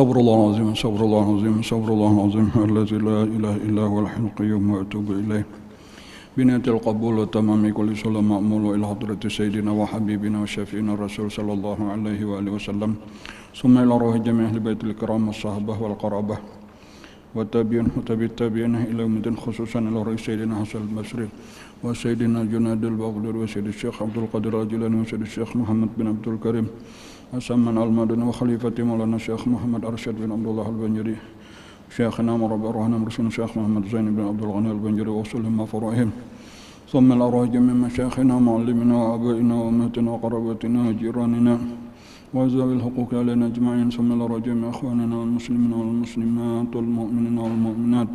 Astaghfirullahaladzim, astaghfirullahaladzim, astaghfirullahaladzim, alladzi la ilaha illa huwal hayyul qayyum wa atubu ilaih. Binatil qabul wa tamami kulli salam ma'mul ila hadrati sayyidina wa habibina wa syafi'ina rasul sallallahu alaihi wa alihi wasallam. Summa ila ruhi jami' ahli baitil kiram was-sahabah wal qarabah wa tabi'in wa tabi'in ila yaumiddin, khususan ila ruhi sayyidina Hasan al-Basri wa sayyidina Junadil Baghdadi wa sayyidina Syekh Abdul Qadir Al-Jilani wa sayyidina Syekh Muhammad bin Abdul Karim Asaman al-Madani wa khalifati Maulana Syekh Muhammad Arsyad bin Abdullah al-Banjari, Syekhina Murabi ar-Rahman Rasul Syekh Muhammad Zain bin Abdul Ghani al-Banjari wa usulihim wa furu'ihim. Thumma al-arwah jami' masyayikhina mu'allimina wa abaina wa ummatina wa qarabatina wa jiranina wa zawil huquqi alaina ajma'in. Thumma al-arwah jami' akhwanina wal muslimina wal muslimat wal mu'minina wal mu'minat.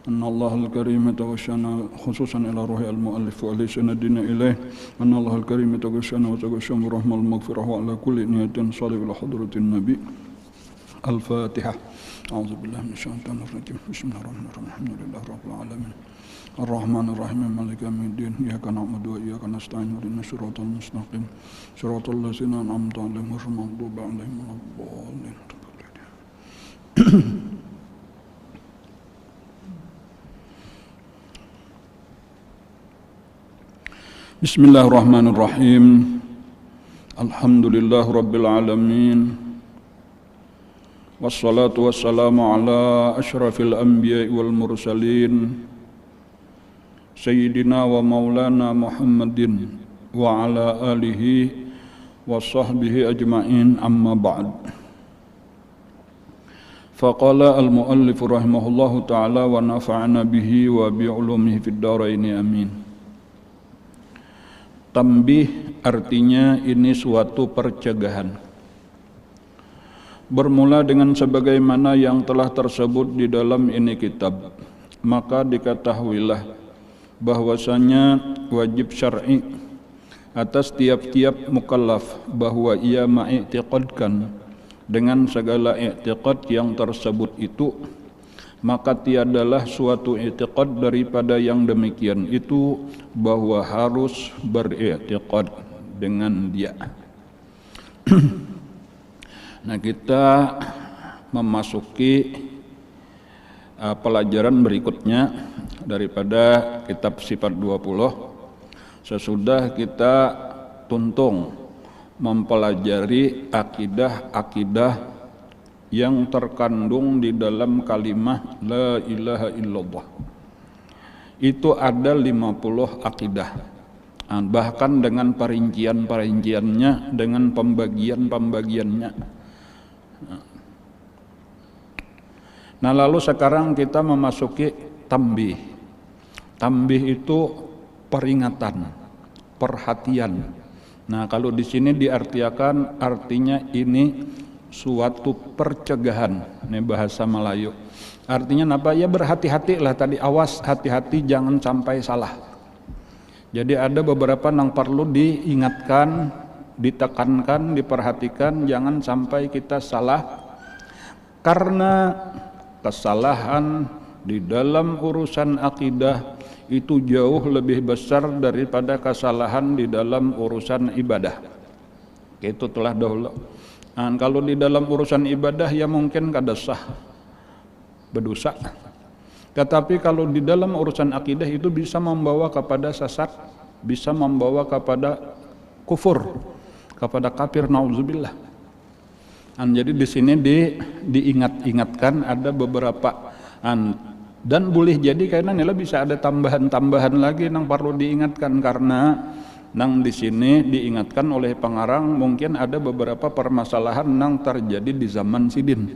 أن الله الكريم توشنا خصوصا إلى روح المؤلف وليسنا الدين إليه. أن الله الكريم توشنا وتوشنا برحمة المغفرة وعلى كل نية صالح إلى حضرة النبي. الفاتحة. أعوذ بالله من الشيطان الرجيم. بسم الله الرحمن الرحيم. الحمد لله رب العالمين الرحمن الرحيم مالك يوم الدين. إياك نعبد وإياك نستعين اهدنا الصراط المستقيم صراط الذين أنعمت عليهم غير المغضوب عليهم ولا الضالين. Bismillahirrahmanirrahim. Alhamdulillah Rabbil Alamin. Wassalatu wassalamu ala ashrafil anbiya'i wal mursalin Sayyidina wa maulana Muhammadin wa ala alihi wa sahbihi ajma'in, amma ba'd. Faqala al-muallif rahimahullahu ta'ala wa nafa'ana bihi wa bi'ulumihi fid dharaini amin. Tambih artinya ini suatu percegahan. Bermula dengan sebagaimana yang telah tersebut di dalam ini kitab, maka diketahuilah bahwasanya wajib syar'i atas tiap-tiap mukallaf bahwa ia mengiktikadkan dengan segala iktikad yang tersebut itu, maka tiadalah suatu i'tiqad daripada yang demikian itu bahwa harus beriktikad dengan dia. Nah, kita memasuki pelajaran berikutnya daripada kitab Sifat 20 sesudah kita tuntung mempelajari akidah-akidah yang terkandung di dalam kalimat La ilaha illallah. Itu ada 50 akidah, bahkan dengan perincian-perinciannya, dengan pembagian-pembagiannya. Nah, lalu sekarang kita memasuki tambih. Tambih itu peringatan, perhatian. Nah, kalau di sini diartikan artinya ini suatu percegahan, ini bahasa Melayu. Artinya apa? Ya berhati-hatilah tadi, awas, hati-hati jangan sampai salah. Jadi ada beberapa yang perlu diingatkan, ditekankan, diperhatikan, jangan sampai kita salah. Karena kesalahan di dalam urusan akidah itu jauh lebih besar daripada kesalahan di dalam urusan ibadah. Itu telah dahulu. Nah, kalau di dalam urusan ibadah ya mungkin kada sah, berdosa. Tetapi kalau di dalam urusan akidah itu bisa membawa kepada sesat, bisa membawa kepada kufur, kepada kafir, nauzubillah. Nah, jadi di sini diingat-ingatkan ada beberapa dan boleh jadi karena nila bisa ada tambahan-tambahan lagi yang perlu diingatkan, karena nang di sini diingatkan oleh pengarang mungkin ada beberapa permasalahan yang terjadi di zaman sidin.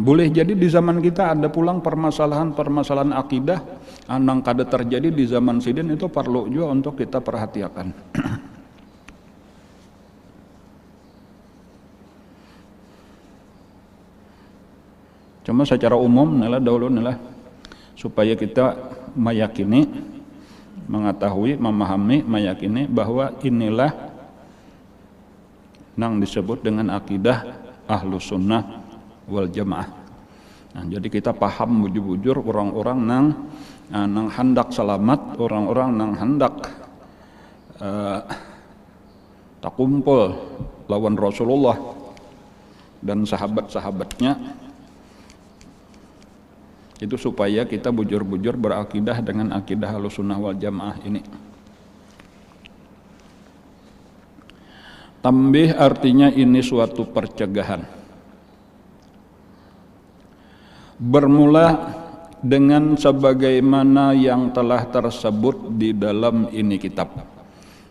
Boleh jadi di zaman kita ada pulang permasalahan akidah yang kada terjadi di zaman sidin, itu perlu juga untuk kita perhatikan. Cuma secara umum supaya kita meyakini, mengetahui, memahami, meyakini bahwa inilah yang disebut dengan akidah Ahlus Sunnah wal Jamaah. Nah, jadi kita paham bujur-bujur orang-orang nang hendak selamat, orang-orang nang hendak tak kumpul lawan Rasulullah dan sahabat-sahabatnya, itu supaya kita bujur-bujur berakidah dengan akidah Ahlussunnah wal Jamaah ini. Tambih artinya ini suatu percegahan. Bermula dengan sebagaimana yang telah tersebut di dalam ini kitab.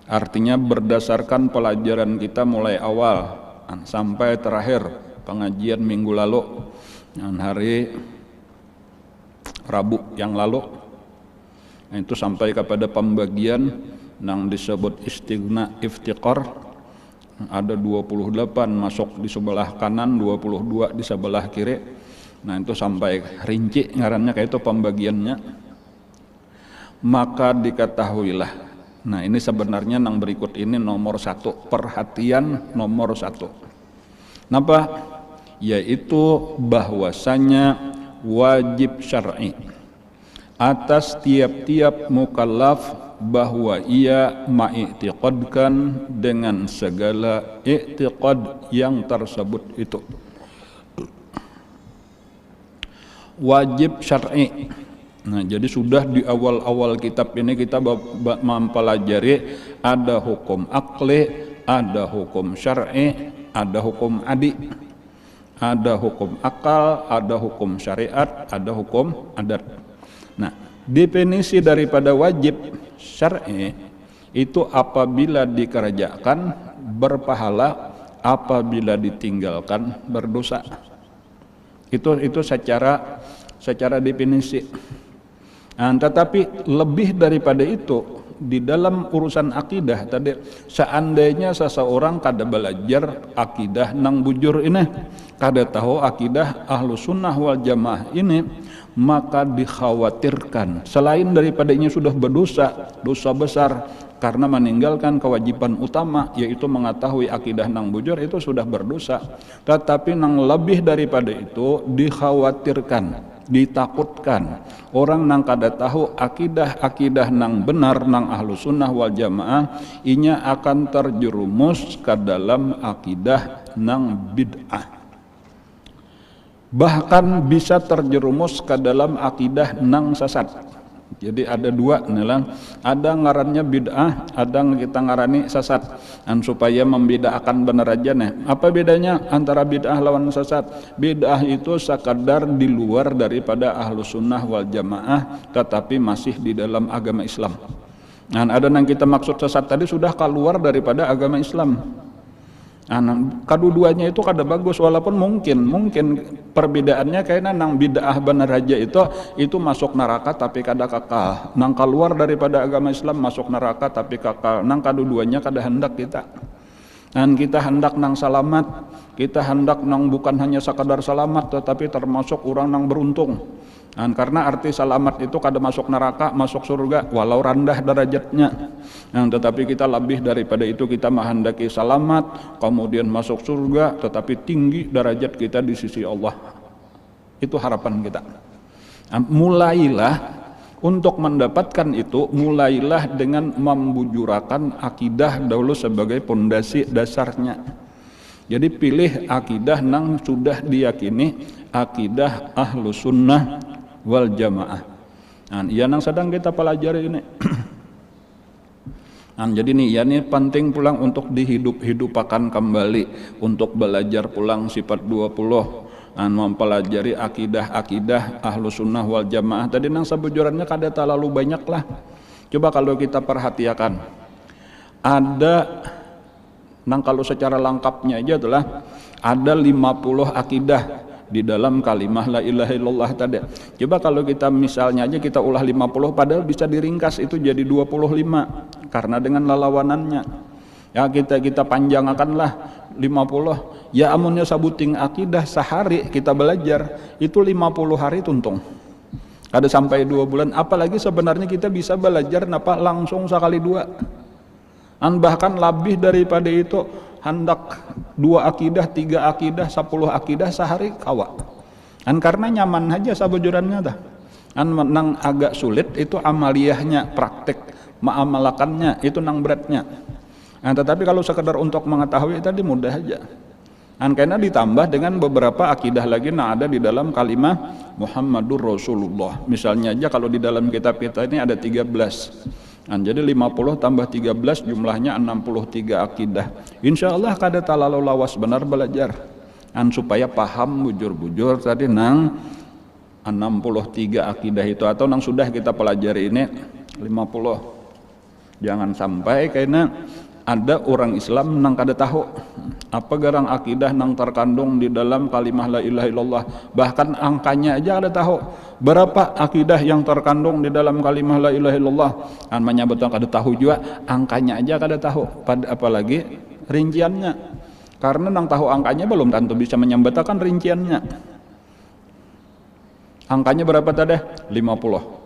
Artinya berdasarkan pelajaran kita mulai awal sampai terakhir pengajian minggu lalu, dan hari Rabu yang lalu, itu sampai kepada pembagian yang disebut istighna iftiqar. Ada 28 masuk di sebelah kanan, 22 di sebelah kiri. Nah itu sampai rinci ngarannya kayak itu pembagiannya. Maka diketahuilah, nah ini sebenarnya yang berikut ini nomor 1, perhatian nomor 1. Kenapa? Yaitu bahwasanya wajib syar'i atas tiap-tiap mukallaf bahwa ia ma'iktiqadkan dengan segala i'tiqad yang tersebut itu. Wajib syar'i. Nah, jadi sudah di awal-awal kitab ini kita mempelajari ada hukum akli, ada hukum syar'i, ada hukum adi, ada hukum akal, ada hukum syariat, ada hukum adat. Nah, definisi daripada wajib syar'i itu apabila dikerjakan berpahala, apabila ditinggalkan berdosa. Itu secara definisi. Nah, tetapi lebih daripada itu di dalam urusan akidah tadi, seandainya seseorang kada belajar akidah nang bujur ini, kada tahu akidah Ahlussunnah wal Jamaah ini, maka dikhawatirkan selain daripada ini sudah berdosa, dosa besar karena meninggalkan kewajiban utama yaitu mengetahui akidah nang bujur, itu sudah berdosa. Tetapi nang lebih daripada itu dikhawatirkan, ditakutkan orang nang kada tahu akidah nang benar nang Ahlussunnah wal Jamaah inya akan terjerumus ke dalam akidah nang bid'ah, bahkan bisa terjerumus ke dalam akidah nang sesat. Jadi ada dua, ada ngarannya bid'ah, ada kita ngarani sesat. Dan supaya membedakan benar aja nih, apa bedanya antara bid'ah lawan sesat? Bid'ah itu sekadar di luar daripada Ahlussunnah wal Jamaah tetapi masih di dalam agama Islam. Dan ada yang kita maksud sesat tadi sudah keluar daripada agama Islam. Kedua-duanya itu kada bagus, walaupun mungkin perbedaannya kayaknya nang bid'ah benar aja itu masuk neraka tapi kada kekal, nang keluar daripada agama Islam masuk neraka tapi kekal. Nang kedua-duanya kada hendak kita. Dan kita hendak nang selamat, kita hendak nang bukan hanya sekadar selamat tetapi termasuk orang nang beruntung. Dan karena arti selamat itu kada masuk neraka, masuk surga walau rendah derajatnya. Tetapi kita lebih daripada itu, kita menghendaki selamat kemudian masuk surga tetapi tinggi derajat kita di sisi Allah. Itu harapan kita. Mulailah untuk mendapatkan itu, mulailah dengan membujurakan akidah dahulu sebagai pondasi dasarnya. Jadi pilih akidah nang sudah diyakini akidah Ahlussunnah wal Jamaah. Nah, ia nang sedang kita pelajari ini. Nah, jadi ini penting pulang untuk dihidup-hidupakan kembali, untuk belajar pulang sifat 20, dan mempelajari akidah Ahlussunnah wal Jamaah. Tadi nang sebujurannya kada terlalu banyak lah. Coba kalau kita perhatikan, ada nang kalau secara lengkapnya aja itulah ada 50 akidah di dalam kalimah la ilaha illallah tadi. Coba kalau kita misalnya aja kita ulah 50, padahal bisa diringkas itu jadi 25 karena dengan lalawanannya. Ya kita panjangkanlah 50. Ya amunnya sabuting akidah sehari kita belajar itu 50 hari tuntung. Kada sampai 2 bulan, apalagi sebenarnya kita bisa belajar napa langsung sekali 2. Bahkan lebih daripada itu, hendak 2 akidah, 3 akidah, 10 akidah sehari kawa. Karena nyaman aja sabujurannya dah. Nang agak sulit itu amaliyahnya, praktek mengamalkannya itu nang beratnya. Tetapi kalau sekedar untuk mengetahui tadi mudah aja. Karena ditambah dengan beberapa akidah lagi yang ada di dalam kalimat Muhammadur Rasulullah. Misalnya aja kalau di dalam kitab kita ini ada 13. Jadi 50 tambah 13 jumlahnya 63 akidah. Insya Allah kada talalu lawas benar belajar. Supaya paham bujur-bujur tadi nang 63 akidah itu, atau nang sudah kita pelajari ini 50. Jangan sampai karena ada orang Islam nang kada tahu apa garang akidah nang terkandung di dalam kalimah la ilaha illallah, bahkan angkanya aja kada tahu berapa akidah yang terkandung di dalam kalimah la ilaha illallah, menyebut kada tahu juga angkanya aja kada tahu, apalagi rinciannya, karena nang tahu angkanya belum tentu bisa menyebutkan rinciannya. Angkanya berapa tadi? 50.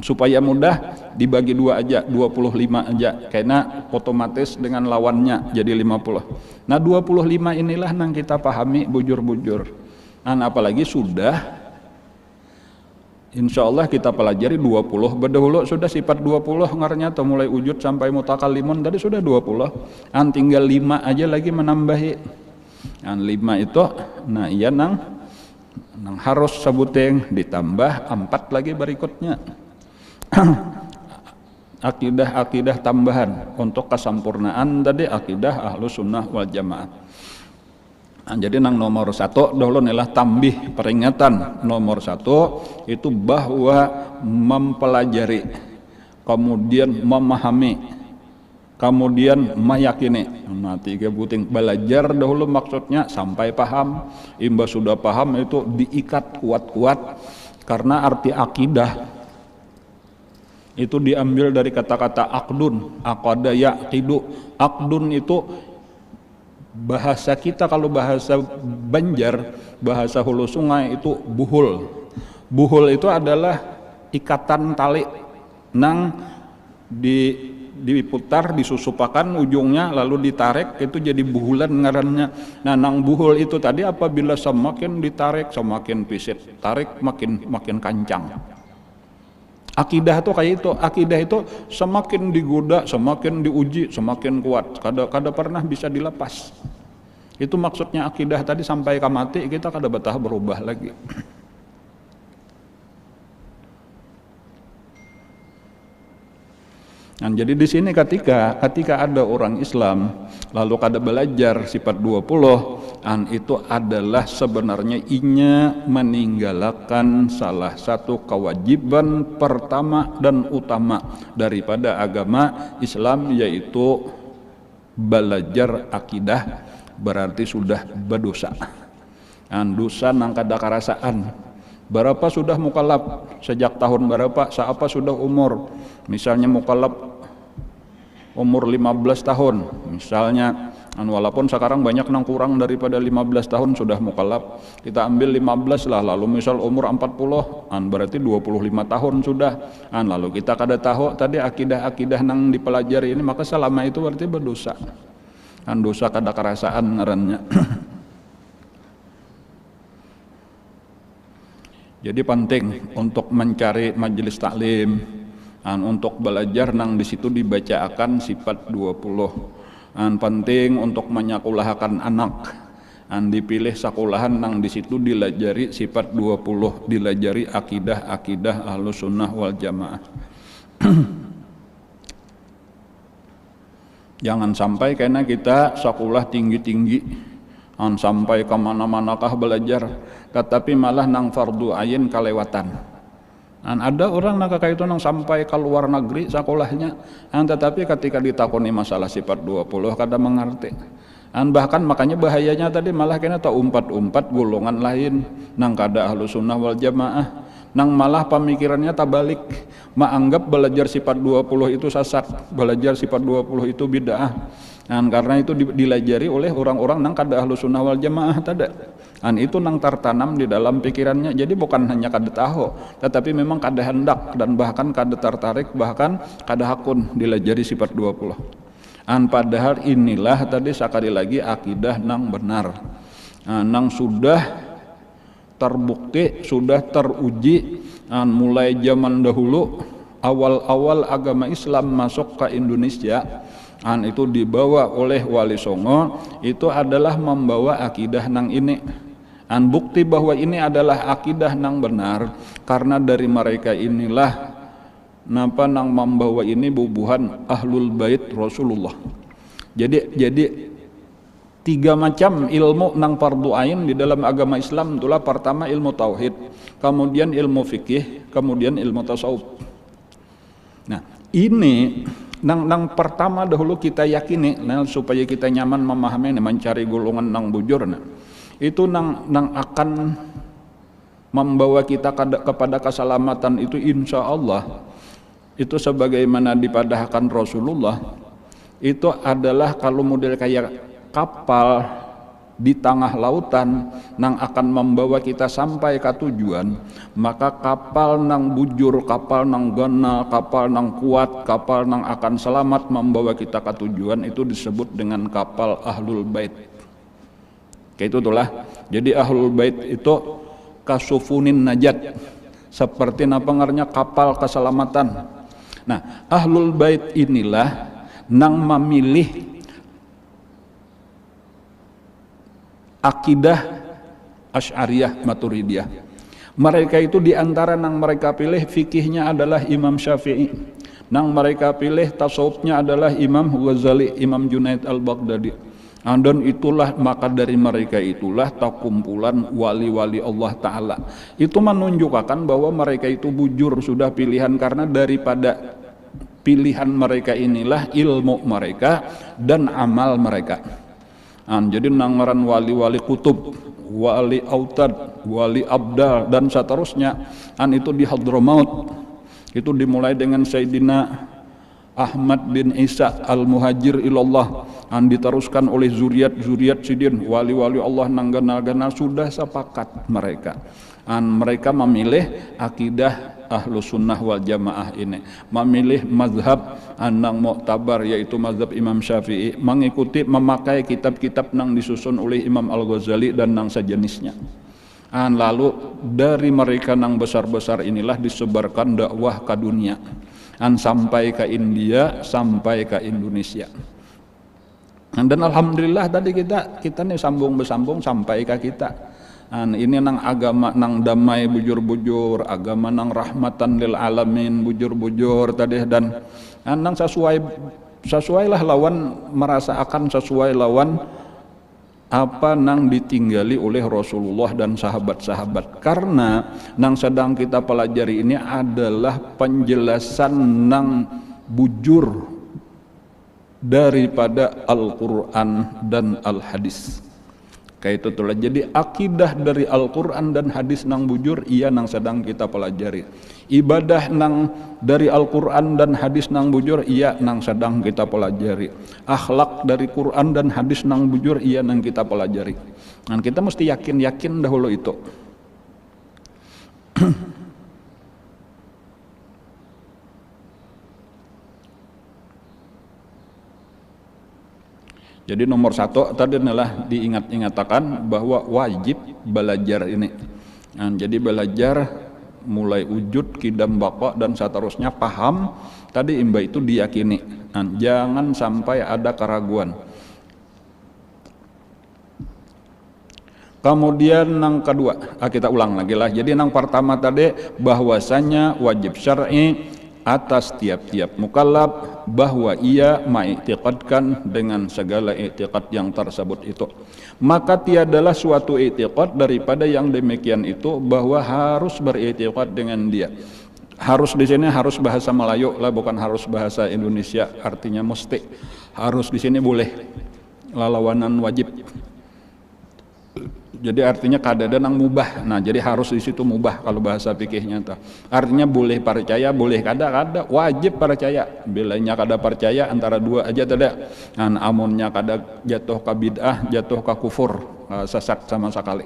Supaya mudah dibagi dua aja, 25 aja, karena otomatis dengan lawannya jadi 50. Nah 25 inilah yang kita pahami bujur-bujur. Apalagi sudah insya Allah kita pelajari 20, berdahulu sudah sifat 20 ngarnya atau mulai wujud sampai mutakallimun tadi sudah 20. Tinggal 5 aja lagi menambahi. 5 itu nah iya nang harus sebuting ditambah 4 lagi berikutnya. Akidah-akidah tambahan untuk kesempurnaan tadi akidah Ahlus Sunnah wal Jamaah. Jadi nang nomor 1 dahulu inilah tambih peringatan. Nomor 1 itu bahwa mempelajari, kemudian memahami, kemudian meyakini. Nah 3 buting belajar dahulu maksudnya sampai paham. Imba sudah paham itu diikat kuat-kuat, karena arti akidah itu diambil dari kata-kata akdun, aqada yaqidu. Akdun itu bahasa kita, kalau bahasa Banjar, bahasa hulu sungai itu buhul. Buhul itu adalah ikatan tali nang diputar, disusupakan ujungnya lalu ditarik, itu jadi buhulan ngarannya. Nah nang buhul itu tadi apabila semakin ditarik semakin pisit, tarik makin kancang. Akidah itu kayak itu, akidah itu semakin digoda, semakin diuji, semakin kuat, kada pernah bisa dilepas. Itu maksudnya akidah tadi, sampai ke mati kita kada betah berubah lagi. Nah, jadi di sini ketika ada orang Islam lalu kada belajar sifat 20, itu adalah sebenarnya inya meninggalkan salah satu kewajiban pertama dan utama daripada agama Islam, yaitu belajar akidah, berarti sudah berdosa. Dosa nang kada karasaan. Berapa sudah mukallaf? Sejak tahun berapa? Siapa sudah umur? Misalnya mukallaf umur 15 tahun misalnya, walaupun sekarang banyak nang kurang daripada 15 tahun sudah mukallaf, kita ambil 15 lah, lalu misal umur 40, berarti 25 tahun sudah, lalu kita kada tahu tadi akidah-akidah nang dipelajari ini, maka selama itu berarti berdosa. Dosa kada karasaan ngarannya. Jadi penting untuk mencari majelis taklim, untuk belajar nang di situ dibacakan sifat 20. Penting untuk menyekolahkan anak, dipilih sekolahan nang di situ dilajari sifat 20, dilajari akidah Ahlus Sunnah wal Jamaah. Jangan sampai karena kita sekolah tinggi-tinggi, sampai kemana-manakah belajar, tetapi malah nang fardu ain kalewatan. Ada orang nang kakak itu nang sampai ke luar negeri sekolahnya, tetapi ketika ditakoni masalah sifat 20 kada mengerti. Bahkan makanya bahayanya tadi malah kena tak umpat-umpat golongan lain nang kada Ahlus Sunnah wal Jamaah, nang malah pemikirannya tabalik, menganggap belajar sifat 20 itu sesat, belajar sifat 20 itu bid'ah. Karena itu dilajari oleh orang-orang nang kada Ahlus Sunnah wal Jamaah tadi. Itu nang tertanam di dalam pikirannya. Jadi bukan hanya kada tahu, tetapi memang kada hendak dan bahkan kada tertarik, bahkan kada hakun dilajari sifat 20. Padahal inilah tadi sekali lagi akidah nang benar, nang sudah terbukti, sudah teruji, mulai zaman dahulu awal-awal agama Islam masuk ke Indonesia. Itu dibawa oleh Wali Songo, itu adalah membawa akidah nang ini. Bukti bahwa ini adalah akidah nang benar karena dari mereka inilah napa nang membawa ini bubuhan ahlul bait Rasulullah. Jadi tiga macam ilmu nang fardu ain di dalam agama Islam itulah pertama ilmu tauhid, kemudian ilmu fikih, kemudian ilmu tasawuf. Nah, ini nang pertama dahulu kita yakini supaya kita nyaman memahami mencari golongan nang bujur itu nang akan membawa kita kepada keselamatan itu insya Allah itu sebagaimana dipadahkan Rasulullah itu adalah kalau model kayak kapal di tengah lautan nang akan membawa kita sampai ke tujuan, maka kapal nang bujur, kapal nang ganal, kapal nang kuat, kapal nang akan selamat membawa kita ke tujuan itu disebut dengan kapal ahlul bait. Kayak itu itulah. Jadi ahlul bait itu kasufunin najat, seperti apa ngarnya kapal keselamatan. Nah, ahlul bait inilah nang memilih akidah Asy'ariyah Maturidiyah. Mereka itu diantara nang mereka pilih fikihnya adalah Imam Syafi'i, nang mereka pilih tasawufnya adalah Imam Ghazali, Imam Junaid al-Baghdadi. Dan itulah maka dari mereka itulah kumpulan wali-wali Allah Ta'ala. Itu menunjukkan bahwa mereka itu bujur sudah pilihan karena daripada pilihan mereka inilah ilmu mereka dan amal mereka. Jadi nangaran wali-wali kutub, wali autad, wali abdal dan seterusnya itu di Hadramaut. Itu dimulai dengan Sayyidina Ahmad bin Isa al-Muhajir ilallah, diteruskan oleh zuriat sidin wali-wali Allah nang ganal-ganal sudah sepakat mereka. Mereka memilih akidah ahlu sunnah wal jamaah ini, memilih mazhab nang mu'tabar yaitu mazhab Imam Syafi'i, memakai kitab-kitab nang disusun oleh Imam Al-Ghazali dan nang sejenisnya. Lalu dari mereka nang besar-besar inilah disebarkan dakwah ke dunia, sampai ke India, sampai ke Indonesia. Dan alhamdulillah tadi kita nih sambung sampai ke kita. Ini nang agama nang damai bujur-bujur, agama nang rahmatan lil alamin bujur-bujur tadi, dan nang sesuai lah lawan merasa akan sesuai lawan apa nang ditinggali oleh Rasulullah dan sahabat-sahabat. Karena nang sedang kita pelajari ini adalah penjelasan nang bujur daripada Al-Quran dan Al-Hadis. Kayak itu tuh. Jadi akidah dari Al-Quran dan hadis nang bujur iya nang sedang kita pelajari. Ibadah nang dari Al-Quran dan hadis nang bujur iya nang sedang kita pelajari. Akhlak dari Quran dan hadis nang bujur iya nang kita pelajari. Dan kita mesti yakin dahulu itu. Jadi nomor satu tadi adalah diingat-ingatakan bahwa wajib belajar ini. Jadi belajar mulai wujud, kidam, baqa dan seterusnya paham. Tadi imba itu diyakini. Jangan sampai ada keraguan. Kemudian nang kedua, kita ulang lagi lah. Jadi nang pertama tadi bahwasanya wajib syar'i atas tiap-tiap mukallaf bahwa ia mengiktikadkan dengan segala iktikad yang tersebut itu. Maka tiadalah suatu iktikad daripada yang demikian itu bahwa harus beriktikad dengan dia. Harus di sini harus bahasa Melayu lah, bukan harus bahasa Indonesia. Artinya mesti. Harus di sini boleh. Lawanan wajib. Jadi artinya kadada nang mubah. Nah, jadi harus di situ mubah kalau bahasa fikihnya tuh. Artinya boleh percaya, boleh kada, wajib percaya. Bilanya kada percaya antara dua aja tidak. Nah, amunnya kada jatuh ke bid'ah, jatuh ke kufur, sesat sama sekali.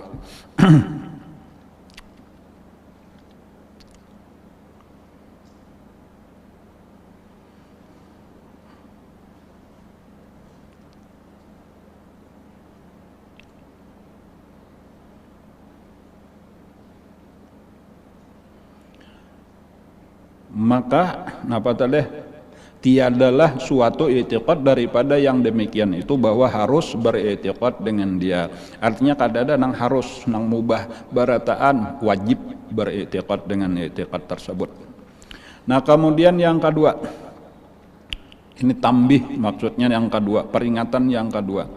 Maka apa tadi Tiadalah suatu i'tiqad daripada yang demikian itu bahwa harus beriktikad dengan dia. Artinya kadang-kadang harus nang mubah barataan wajib beriktikad dengan i'tiqad tersebut. Nah, kemudian yang kedua, ini tambih maksudnya yang kedua, peringatan yang kedua.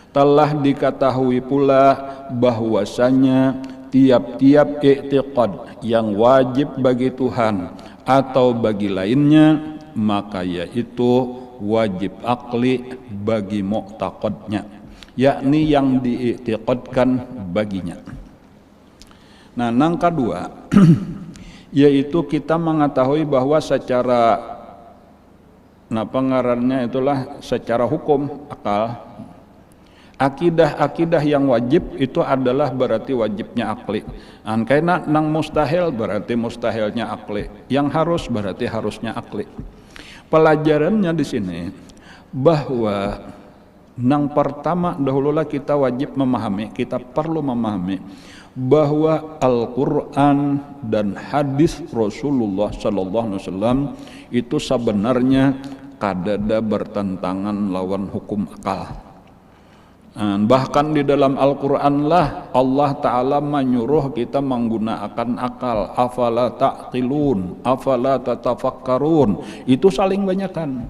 Telah diketahui pula bahwasanya tiap-tiap i'tiqad yang wajib bagi Tuhan atau bagi lainnya, maka yaitu wajib akli bagi mu'taqadnya, yakni yang diiktikadkan baginya. Nah, yang kedua yaitu kita mengetahui bahwa secara pengarannya itulah secara hukum akal, akidah yang wajib itu adalah berarti wajibnya akli. Karena nang mustahil berarti mustahilnya akli, yang harus berarti harusnya akli. Pelajarannya di sini bahwa yang pertama dahululah kita wajib memahami, kita perlu memahami bahwa Al-Quran dan hadis Rasulullah Sallallahu Alaihi Wasallam itu sebenarnya kadada bertentangan lawan hukum akal. Bahkan di dalam Al-Quran lah Allah Ta'ala menyuruh kita menggunakan akal. Afala ta'qilun, afala tatafakkarun. Itu saling banyakkan.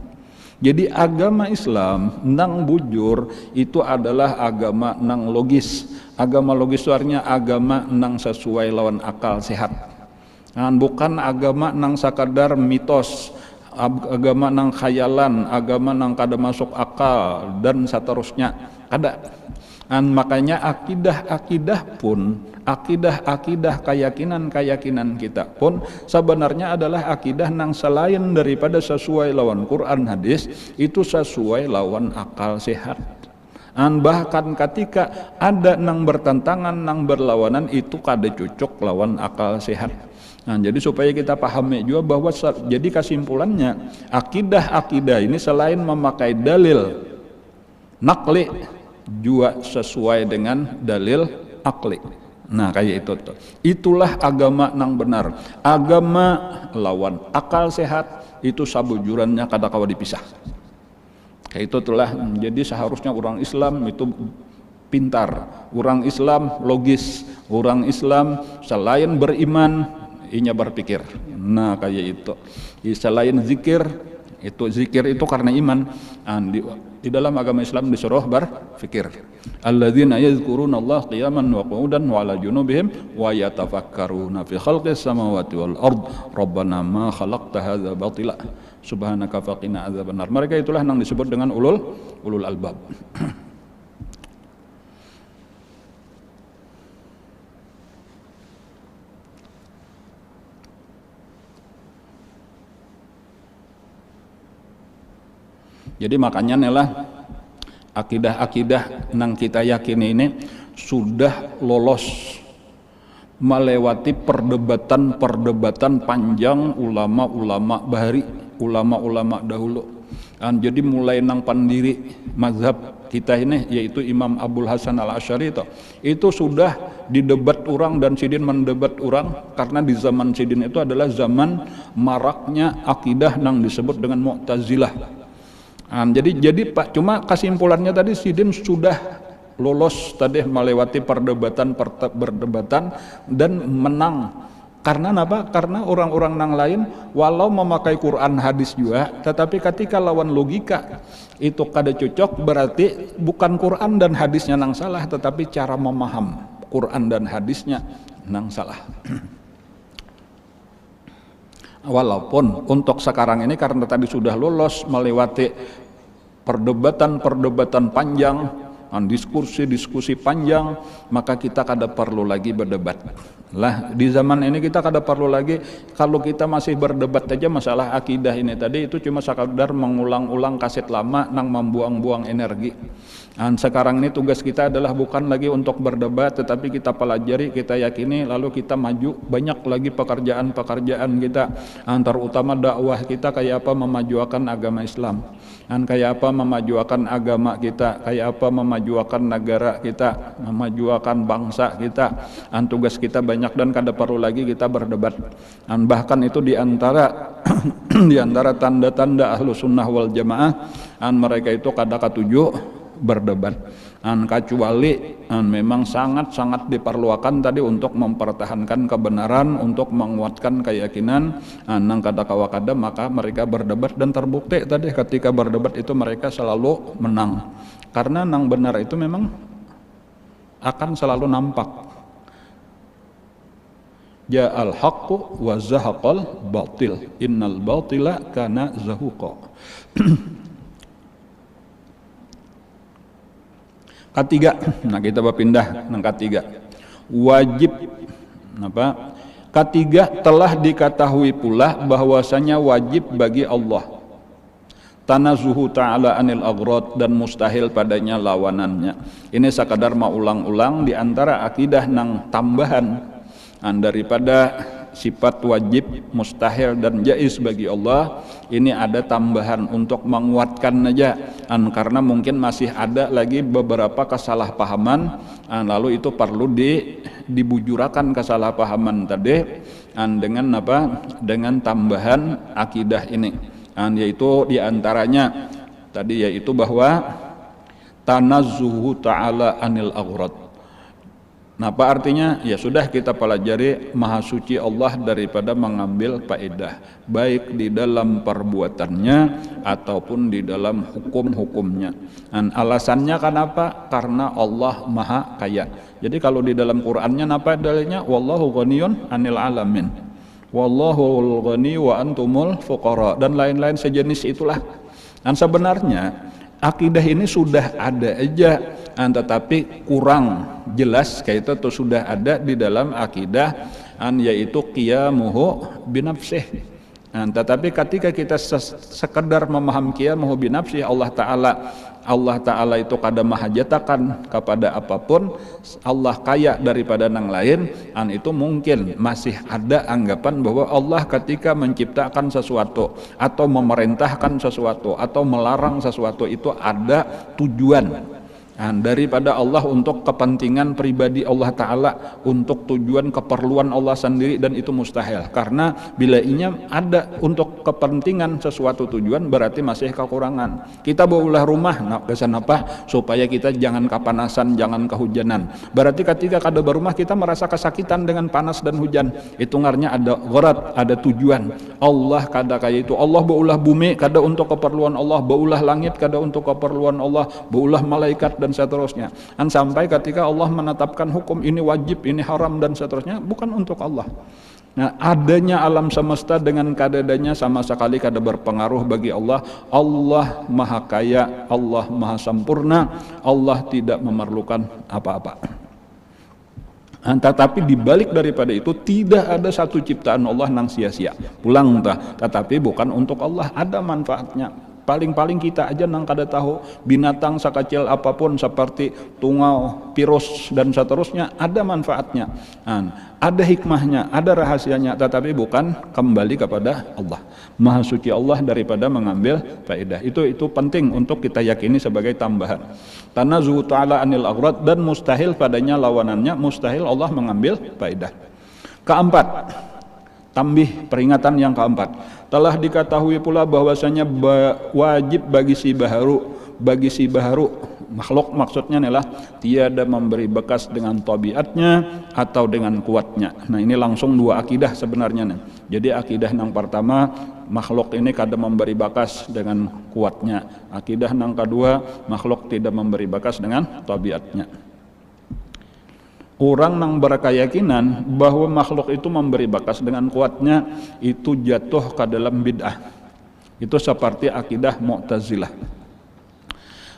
Jadi agama Islam nang bujur itu adalah agama nang logis. Agama logis itu artinya agama nang sesuai lawan akal sehat. Bukan agama nang sakadar mitos, agama nang khayalan, agama nang kada masuk akal dan seterusnya. Ada. Makanya akidah pun, akidah keyakinan kita pun sebenarnya adalah akidah nang selain daripada sesuai lawan Quran hadis, itu sesuai lawan akal sehat. Bahkan ketika ada nang bertentangan, nang berlawanan, itu kada cocok lawan akal sehat. Jadi supaya kita pahami juga bahwa jadi kesimpulannya akidah ini selain memakai dalil nakli juga sesuai dengan dalil akli. Nah, kayak itu tuh. Itulah agama nang benar. Agama lawan akal sehat itu sabujurannya kada kawa dipisah. Kayak itu itulah. Jadi seharusnya orang Islam itu pintar, orang Islam logis, orang Islam selain beriman inya berpikir. Nah, kayak itu. Selain zikir itu karena iman. Di dalam agama Islam disuruh berfikir. Alladzina yadhkuruna Allah qiyaman wa qu'udan wa 'ala junubihim wa yatafakkaruna fi khalqis samawati wal ard. Rabbana ma khalaqta hadza batila subhanaka faqina adzabannar. Mereka itulah yang disebut dengan ulul albab. Jadi makanya nih akidah nang kita yakini ini sudah lolos melewati perdebatan panjang ulama-ulama bahari, ulama-ulama dahulu. Jadi mulai nang pendiri mazhab kita ini yaitu Imam Abul Hasan Al-Asy'ari itu sudah didebat orang dan sidin mendebat orang, karena di zaman sidin itu adalah zaman maraknya akidah nang disebut dengan Mu'tazilah. Jadi Pak, cuma kesimpulannya tadi sidin sudah lolos tadi melewati perdebatan dan menang. Karena apa? Karena orang-orang nang lain walau memakai Quran hadis juga, tetapi ketika lawan logika itu kada cocok, berarti bukan Quran dan hadisnya nang salah, tetapi cara memaham Quran dan hadisnya nang salah. Walaupun untuk sekarang ini karena tadi sudah lolos melewati perdebatan panjang, diskusi panjang, maka kita kada perlu lagi berdebat. Lah di zaman ini kita kada perlu lagi, kalau kita masih berdebat aja masalah akidah ini tadi itu cuma sekadar mengulang-ulang kaset lama nang membuang-buang energi. Sekarang ini tugas kita adalah bukan lagi untuk berdebat, tetapi kita pelajari, kita yakini, lalu kita maju. Banyak lagi pekerjaan kita, terutama dakwah kita, kayak apa memajukan agama Islam, kayak apa memajukan agama kita, kayak apa memajukan memajukan negara kita, memajukan bangsa kita. Tugas kita banyak dan kada perlu lagi kita berdebat. Bahkan itu diantara diantara tanda-tanda ahlu sunnah wal jamaah, mereka itu kada katuju berdebat. Kecuali memang sangat-sangat diperlukan tadi untuk mempertahankan kebenaran, untuk menguatkan keyakinan nang kada kawakada, maka mereka berdebat dan terbukti tadi ketika berdebat itu mereka selalu menang. Karena nang benar itu memang akan selalu nampak. Ja'al haqqu wa zahaqal batil innal batila kana zahuqa. Ketiga, nah kita berpindah nang ketiga. Wajib apa? Ketiga, telah diketahui pula bahwasanya wajib bagi Allah tanazuhu ta'ala anil aghrad, dan mustahil padanya lawanannya. Ini sekadar mau ulang-ulang di antara akidah nang tambahan daripada sifat wajib, mustahil dan jaiz bagi Allah. Ini ada tambahan untuk menguatkan aja, karena mungkin masih ada lagi beberapa kesalahpahaman, lalu itu perlu dibujurakan kesalahpahaman tadi dengan apa? Dengan tambahan akidah ini, yaitu diantaranya tadi yaitu bahwa tanazzuhu ta'ala anil aghrad. Nah, apa artinya? Ya sudah kita pelajari maha suci Allah daripada mengambil faedah, baik di dalam perbuatannya ataupun di dalam hukum-hukumnya. Dan alasannya kenapa? Karena Allah maha kaya. Jadi kalau di dalam Qur'annya apa dalilnya? Wallahu ghaniyun 'anil alamin. Wallahul ghani wa antumul fuqara, dan lain-lain sejenis itulah. Dan sebenarnya akidah ini sudah ada aja, tetapi kurang jelas kayak itu tuh sudah ada di dalam akidah, yaitu qiyamuhu binafsih. Tetapi ketika kita sekedar memaham qiyamuhu binafsih, Allah Ta'ala itu kada mahajatakan kepada apapun, Allah kaya daripada nang lain, itu mungkin masih ada anggapan bahwa Allah ketika menciptakan sesuatu atau memerintahkan sesuatu atau melarang sesuatu itu ada tujuan daripada Allah untuk kepentingan pribadi Allah Ta'ala, untuk tujuan keperluan Allah sendiri, dan itu mustahil. Karena bila inya ada untuk kepentingan sesuatu tujuan, berarti masih kekurangan. Kita baulah rumah, nah kesan apa? Supaya kita jangan kepanasan, jangan kehujanan. Berarti ketika kada berumah kita merasa kesakitan dengan panas dan hujan. Itu ngarnya ada gharat, ada tujuan. Allah kada kayak itu. Allah baulah bumi kada untuk keperluan Allah, baulah langit kada untuk keperluan Allah, baulah malaikat dan seterusnya. Sampai ketika Allah menetapkan hukum ini wajib, ini haram dan seterusnya, bukan untuk Allah. Nah, adanya alam semesta dengan kadadanya sama sekali kada berpengaruh bagi Allah. Allah maha kaya, Allah maha sempurna, Allah tidak memerlukan apa-apa. Tetapi dibalik daripada itu tidak ada satu ciptaan Allah nang sia-sia. Pulang tetapi bukan untuk Allah, ada manfaatnya. Paling-paling kita aja nang kada tahu binatang sekecil apapun seperti tungau, virus dan seterusnya, ada manfaatnya, ada hikmahnya, ada rahasianya, tetapi bukan kembali kepada Allah. Maha suci Allah daripada mengambil faedah. Itu penting untuk kita yakini sebagai tambahan. Tanazzuhu ta'ala anil aghrad, dan mustahil padanya lawanannya, mustahil Allah mengambil faedah. Keempat, tambih peringatan yang keempat, telah diketahui pula bahwasanya wajib bagi si baharu makhluk, maksudnya adalah tiada memberi bekas dengan tabiatnya atau dengan kuatnya. Nah, ini langsung dua akidah sebenarnya nih. Jadi akidah yang pertama, makhluk ini kada memberi bekas dengan kuatnya. Akidah yang kedua, makhluk tidak memberi bekas dengan tabiatnya. Orang yang berkeyakinan bahwa makhluk itu memberi bakas dengan kuatnya, itu jatuh ke dalam bid'ah. Itu seperti akidah Mu'tazilah.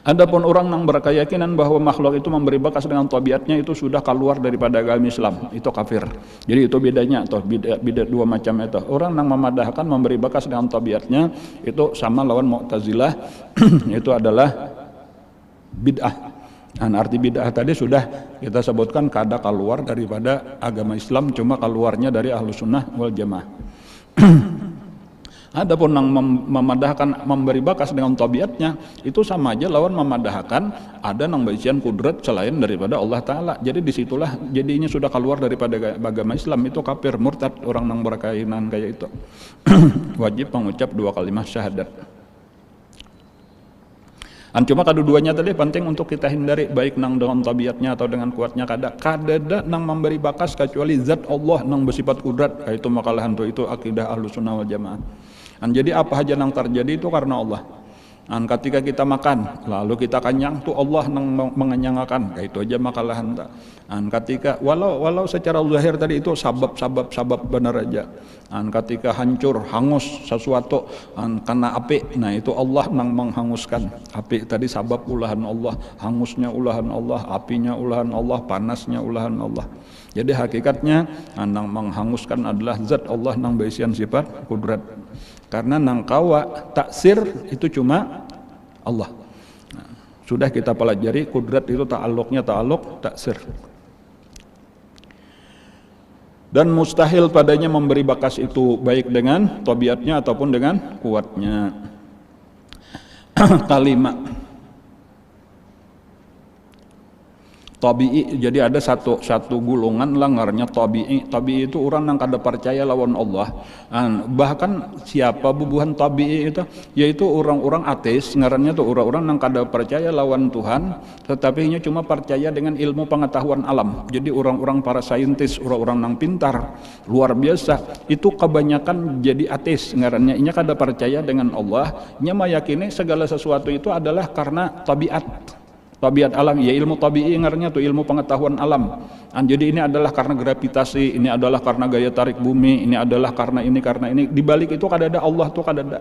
Adapun orang yang berkeyakinan bahwa makhluk itu memberi bakas dengan tabiatnya, itu sudah keluar daripada agama Islam, itu kafir. Jadi itu bedanya, atau beda dua macam itu. Orang yang memadahkan memberi bakas dengan tabiatnya itu sama lawan Mu'tazilah, itu adalah bid'ah. Arti bid'ah tadi sudah kita sebutkan, kada keluar daripada agama Islam, cuma keluarnya dari ahlu sunnah wal jamaah. Adapun yang memadahkan memberi bakas dengan tabiatnya itu sama aja lawan memadahkan ada nang bisian kudrat selain daripada Allah Ta'ala. Jadi disitulah jadinya sudah keluar daripada agama Islam, itu kafir murtad orang nang berkainan kayak itu. Wajib mengucap 2 kalimat syahadat. Cuma kedua-duanya tadi penting untuk kita hindari, baik nang dengan tabiatnya atau dengan kuatnya kadada nang memberi bakas kecuali zat Allah nang bersifat kudrat, itu makalah itu akidah Ahlussunnah wal Jamaah. Jadi apa aja nang terjadi itu karena Allah. Ketika kita makan lalu kita kenyang tuh Allah nang mengenyangkan, itu aja makalah anta. Ketika walau secara zahir tadi itu sabab benar aja. Ketika hancur hangus sesuatu kena api, nah itu Allah nang menghanguskan. Api tadi sabab ulahan Allah, hangusnya ulahan Allah, apinya ulahan Allah, panasnya ulahan Allah. Jadi hakikatnya nang menghanguskan adalah zat Allah nang berisian sifat kudrat. Karena nang kawa taksir itu cuma Allah. Sudah kita pelajari kudrat itu ta'aluk taksir. Dan mustahil padanya memberi bakas itu baik dengan tabiatnya ataupun dengan kuatnya. Kalimat tabi'i, jadi ada satu gulungan langarnya tabi'i. Tabi'i itu orang yang kada percaya lawan Allah. Bahkan siapa bubuhan tabi'i itu, yaitu orang-orang ateis, ngarannya tuh orang-orang yang kada percaya lawan Tuhan, tetapi hanya cuma percaya dengan ilmu pengetahuan alam. Jadi orang-orang para saintis, orang-orang yang pintar luar biasa, itu kebanyakan jadi ateis, ngarannya inya kada percaya dengan Allah, nya meyakini segala sesuatu itu adalah karena tabiat alam, ya ilmu tabi'i ngarnya tuh ilmu pengetahuan alam. Jadi ini adalah karena gravitasi, ini adalah karena gaya tarik bumi, ini adalah karena ini. Di balik itu kada ada Allah tuh kada ada.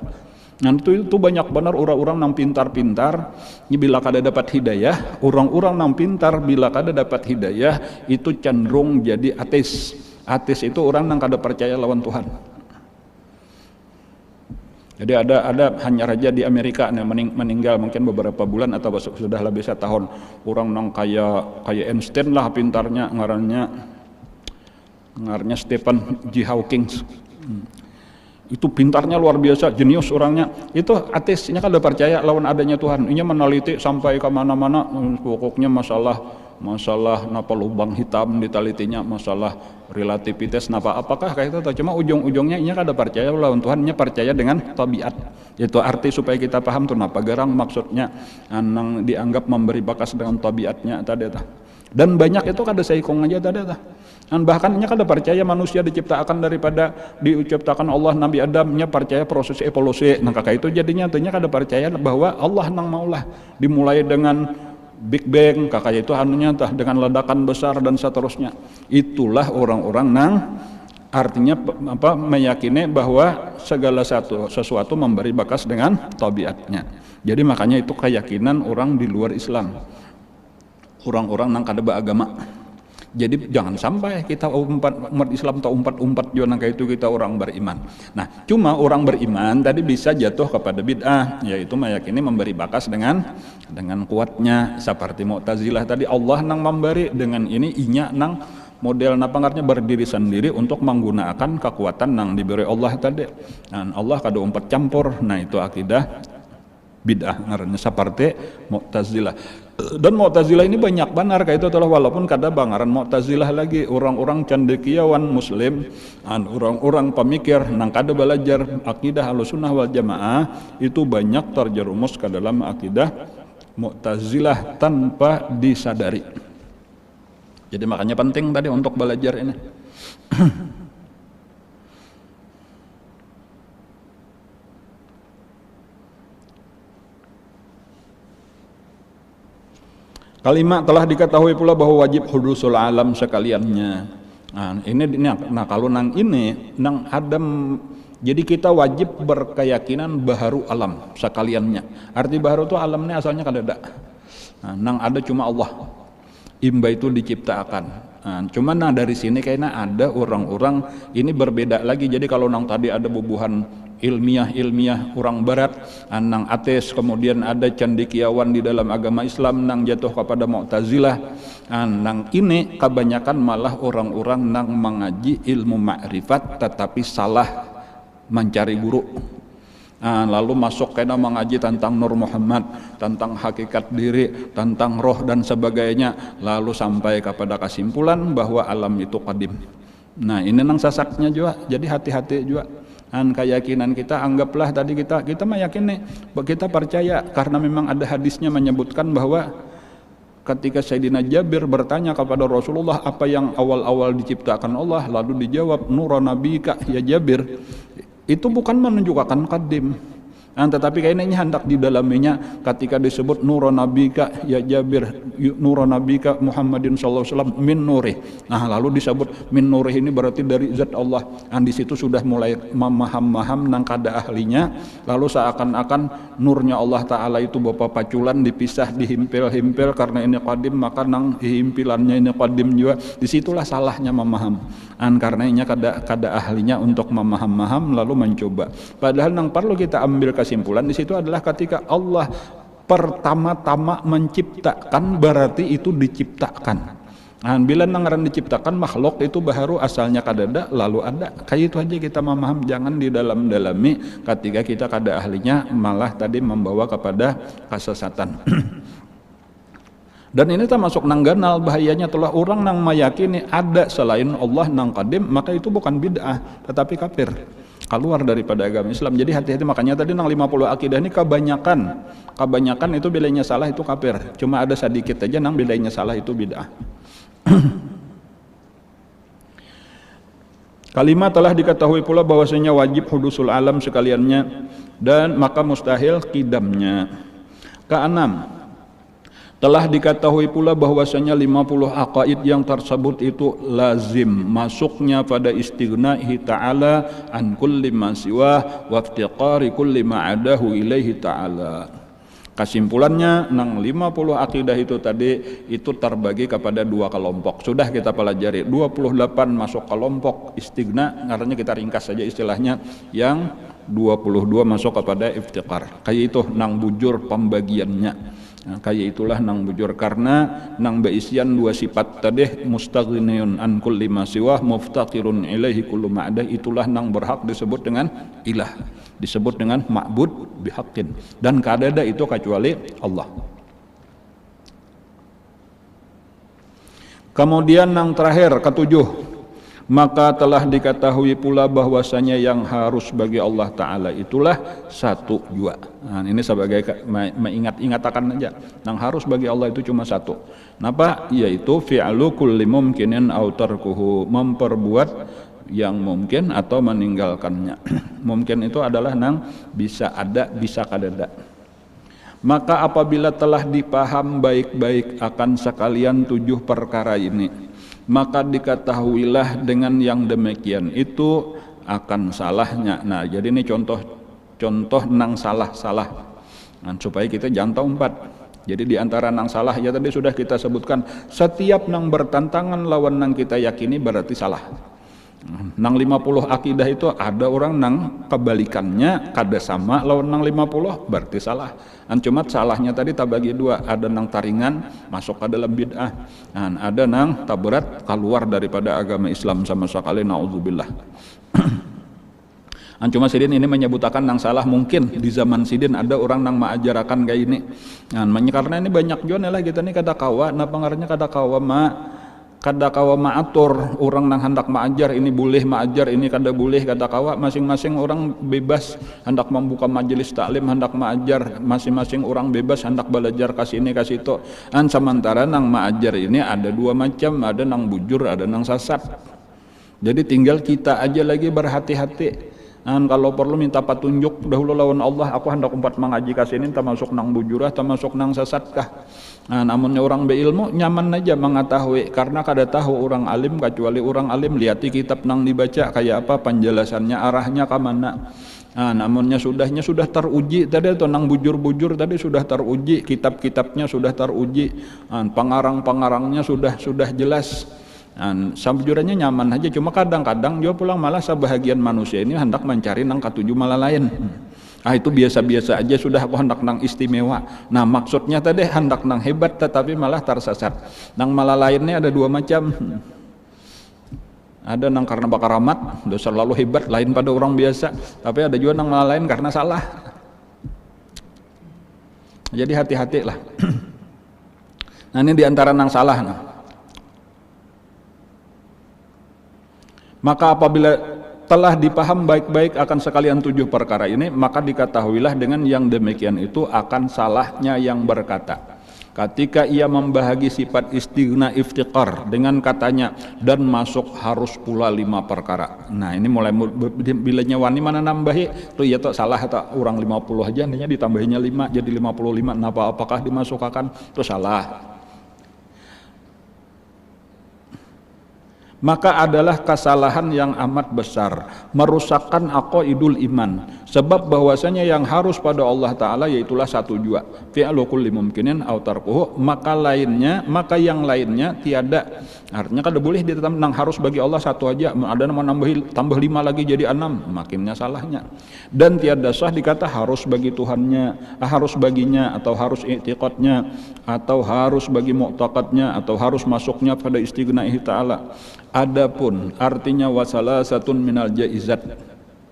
Itu banyak benar orang-orang nang pintar-pintar, bila kada dapat hidayah, orang-orang nang pintar bila kada dapat hidayah itu cenderung jadi ateis. Ateis itu orang nang kada percaya lawan Tuhan. Jadi ada hanya raja di Amerika yang meninggal mungkin beberapa bulan atau sudah lebih 1 tahun. Orang nang kayak Einstein lah pintarnya, ngarannya Stephen G. Hawking. Itu pintarnya luar biasa, jenius orangnya. Itu ateisnya kan udah percaya lawan adanya Tuhan. Ini meneliti sampai ke mana-mana, pokoknya masalah napa lubang hitam ditelitinya, masalah relativitas napa apakah kayak itu. Cuma ujung-ujungnya ini kada percaya lawan Tuhan, nya percaya dengan tabiat. Itu arti supaya kita paham tuh napa garang maksudnya nang dianggap memberi bakas dengan tabiatnya tadi ta. Dan banyak itu kada saikong aja tadi ta. Dan bahkan nya kada percaya manusia diciptakan daripada diciptakan Allah Nabi Adam, nya percaya proses evolusi. Nah kakak itu jadinya nya kada percaya bahwa Allah nang maulah dimulai dengan Big Bang, kakak itu anunya entah dengan ledakan besar dan seterusnya. Itulah orang-orang nang artinya meyakini bahwa segala sesuatu memberi bakas dengan tabiatnya. Jadi makanya itu keyakinan orang di luar Islam, orang-orang nang kada beragama. Jadi jangan sampai kita umat Islam atau umpat juga kayak itu kita orang beriman. Nah, cuma orang beriman tadi bisa jatuh kepada bid'ah, yaitu meyakini memberi bakas dengan kuatnya, seperti Mu'tazilah tadi. Allah nang memberi, dengan ini inya nang model napangarnya berdiri sendiri untuk menggunakan kekuatan nang diberi Allah tadi. Dan Allah kada umpat campur. Nah, itu akidah bid'ah ngarannya seperti Mu'tazilah. Dan Mu'tazilah ini banyak benar kayak itu, walaupun kada bangaran Mu'tazilah lagi, orang-orang cendekiawan muslim, orang-orang pemikir nang kada belajar akidah Ahlussunnah wal Jamaah itu banyak terjerumus ke dalam akidah Mu'tazilah tanpa disadari. Jadi makanya penting tadi untuk belajar ini. Kalimat telah diketahui pula bahwa wajib hudusul alam sekaliannya. Nah kalau nang ini nang adam, jadi kita wajib berkeyakinan baharu alam sekaliannya. Arti baharu itu alamnya asalnya kada ada. Nang ada cuma Allah. Imba itu diciptakan. Cuma dari sini kayaknya ada orang-orang ini berbeda lagi. Jadi kalau nang tadi ada bubuhan ilmiah orang barat, nang ateis, kemudian ada cendekiawan di dalam agama Islam nang jatuh kepada Mu'tazilah. Nang ini kebanyakan malah orang-orang nang mengaji ilmu ma'rifat tetapi salah mencari guru. Lalu masuk kena mengaji tentang Nur Muhammad, tentang hakikat diri, tentang roh dan sebagainya, lalu sampai kepada kesimpulan bahwa alam itu qadim. Nah ini nang sasaknya juga, jadi hati-hati juga. Keyakinan kita, anggaplah tadi kita mah yakin nih, kita percaya karena memang ada hadisnya menyebutkan bahwa ketika Sayyidina Jabir bertanya kepada Rasulullah apa yang awal-awal diciptakan Allah, lalu dijawab Nur Nabika ya Jabir, itu bukan menunjukkan qadim. Tetapi kayaknya hendak didalaminya ketika disebut Nur Nabika ya Jabir, Nur Nabika Muhammadin sallallahu alaihi wasallam min nurih. Nah, lalu disebut min nurih ini berarti dari zat Allah. Di situ sudah mulai memaham nang kada ahlinya, lalu seakan-akan nurnya Allah taala itu bapa paculan dipisah, dihimpil-himpil karena ini qadim, maka nang himpilannya ini qadim juga. Disitulah salahnya memaham. Karena ini kada ahlinya untuk memaham lalu mencoba. Padahal nang perlu kita ambil kesimpulan di situ adalah ketika Allah pertama-tama menciptakan berarti itu diciptakan. Bila nangaran diciptakan makhluk itu baru asalnya kadada lalu ada. Kayak itu aja kita memaham, jangan di dalam-dalami ketika kita kada ahlinya malah tadi membawa kepada kesesatan. Dan ini termasuk nang ganal bahayanya telah orang nang meyakini ada selain Allah nang qadim, maka itu bukan bid'ah tetapi kafir, keluar daripada agama Islam. Jadi hati-hati, makanya tadi nang 50 akidah ini kebanyakan itu bilanya salah itu kafir, cuma ada sedikit aja nang bilanya salah itu bid'ah. Kalimat telah diketahui pula bahwasanya wajib hudusul alam sekaliannya dan maka mustahil qidamnya. Keenam, telah diketahui pula bahwasanya 50 aqaid yang tersebut itu lazim masuknya pada istighna'i ta'ala an kulli ma siwah wa iftiqari kulli ma adahu ilaihi ta'ala. Kesimpulannya nang 50 akidah itu tadi itu terbagi kepada dua kelompok. Sudah kita pelajari 28 masuk kelompok istighna, karena kita ringkas saja istilahnya, yang 22 masuk kepada iftiqar. Kayak itu nang bujur pembagiannya. Kayak itulah nang bujur, karena nang beisian dua sifat tadi, mustaghniyun an kulli ma siwah muftaqirun ilaihi kullu ma'dah, itulah nang berhak disebut dengan ilah, disebut dengan ma'bud bihaqqin, dan kadada itu kecuali Allah. Kemudian nang terakhir ketujuh, maka telah diketahui pula bahwasanya yang harus bagi Allah Ta'ala itulah satu jua. Nah, ini sebagai mengingat-ingatakan aja, yang harus bagi Allah itu cuma satu. Napa? Yaitu fi'lu kulli mumkinin aw tarkuhu, memperbuat yang mungkin atau meninggalkannya. Mungkin itu adalah nang bisa ada, bisa kadada. Maka apabila telah dipaham baik-baik akan sekalian 7 perkara ini, maka diketahuilah dengan yang demikian itu akan salahnya. Nah, jadi ini contoh nang salah-salah. Nah, supaya kita jangan tahu 4. Jadi di antara nang salah ya tadi sudah kita sebutkan, setiap nang bertentangan lawan nang kita yakini berarti salah. Nang 50 akidah itu ada orang nang kebalikannya kada sama lawan nang 50 berarti salah. Cuma salahnya tadi tabagi dua, ada nang taringan masuk ke dalam bid'ah, ada nang taberat keluar daripada agama Islam sama sekali, naudzubillah. Cuma sidin ini menyebutkan nang salah, mungkin di zaman sidin ada orang nang mengajarkan kayak ini. Karena ini banyak juga lah kita nih kada kawa, nah pengarahnya kada kawa ma'atur orang nang hendak ma'ajar ini boleh ma'ajar ini kada boleh, kada kawa, masing-masing orang bebas hendak membuka majelis taklim, hendak ma'ajar, masing-masing orang bebas hendak belajar kasih ini kasih itu. Sementara nang ma'ajar ini ada dua macam, ada nang bujur, ada nang sasat. Jadi tinggal kita aja lagi berhati-hati. Kalau perlu minta petunjuk dahulu lawan Allah, aku hendak mengaji kasih ini termasuk nang bujurah, termasuk nang sasatkah. Namunnya orang berilmu nyaman aja mengetahui, karena kada tahu orang alim kecuali orang alim lihati kitab nang dibaca kayak apa penjelasannya, arahnya ke mana. Namunnya sudah teruji tadi atau nang bujur-bujur tadi sudah teruji, kitab-kitabnya sudah teruji, pengarang-pengarangnya sudah jelas. Sabjurannya nyaman aja, cuma kadang-kadang juga pulang malah sebahagian manusia ini hendak mencari nang ketujuh malah lain. Itu biasa-biasa aja, sudah aku hendak nang istimewa. Nah maksudnya tadi hendak nang hebat tetapi malah tersesat. Nang malah lainnya ada dua macam. Ada nang karena bakaramat, dosa selalu hebat, lain pada orang biasa. Tapi ada juga nang lain karena salah. Jadi hati-hati lah. Nah ini diantara nang salah. Nah. Maka apabila telah dipaham baik-baik akan sekalian 7 perkara ini, maka diketahuilah dengan yang demikian itu akan salahnya yang berkata. Ketika ia membahagi sifat istighna iftiqar dengan katanya dan masuk harus pula 5 perkara. Nah ini mulai bilanya wani mana nambahi tuh ya tuh salah atau orang 50 aja nantinya ditambahinya 5 jadi 55. Nah apakah dimasukkan itu salah. Maka adalah kesalahan yang amat besar, merusakkan aqaidul iman. Sebab bahwasanya yang harus pada Allah Ta'ala yaitulah satu jua, fi'lu kulli mumkinin aw tarkuhu, maka yang lainnya tiada. Artinya kada boleh ditambah harus bagi Allah satu aja, ada mau tambah 5 lagi jadi 6, makinnya salahnya. Dan tiada sah dikata harus bagi Tuhannya, harus baginya, atau harus i'tiqadnya, atau harus bagi mu'taqadnya, atau harus masuknya pada istighna'i ta'ala. Adapun artinya wasalasatun minal jaizat,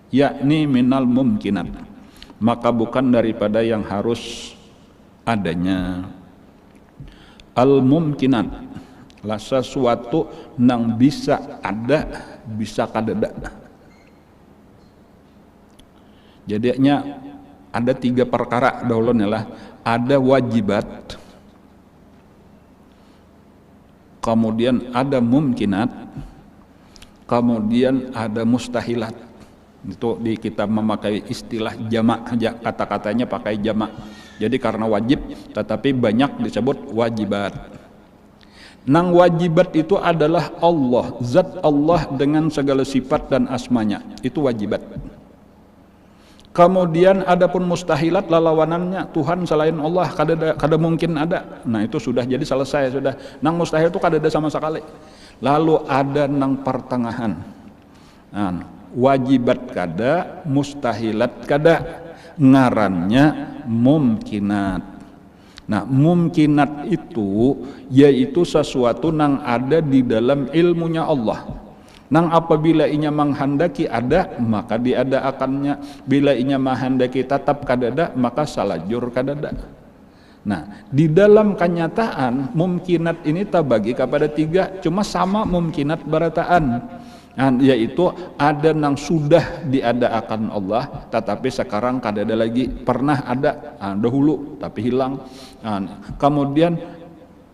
yakni minal mumkinat, maka bukan daripada yang harus adanya. Al mumkinat lah sesuatu nang bisa ada bisa kadada. Jadinya ada 3 perkara dahulu lah, ada wajibat, kemudian ada mumkinat, kemudian ada mustahilat. Itu di kita memakai istilah jamak aja, kata-katanya pakai jamak. Jadi karena wajib tetapi banyak disebut wajibat. Nang wajibat itu adalah Allah, zat Allah dengan segala sifat dan asmanya, itu wajibat. Kemudian adapun mustahilat lalawanannya Tuhan selain Allah kada mungkin ada. Nah itu sudah jadi selesai sudah. Nang mustahil itu kada ada sama sekali. Lalu ada nang pertengahan. Nah, wajibat kada, mustahilat kada, ngarannya mumkinat. Nah mumkinat itu yaitu sesuatu nang ada di dalam ilmunya Allah. Nang apabila inya menghendaki ada maka diada-akannya, bila inya menghendaki tetap kadada maka salajur kadada. Nah di dalam kenyataan mumkinat ini terbagi kepada 3, cuma sama mumkinat barataan. Nah, yaitu ada nang sudah diada-akan Allah tetapi sekarang kadada lagi, pernah ada dahulu tapi hilang. Nah, kemudian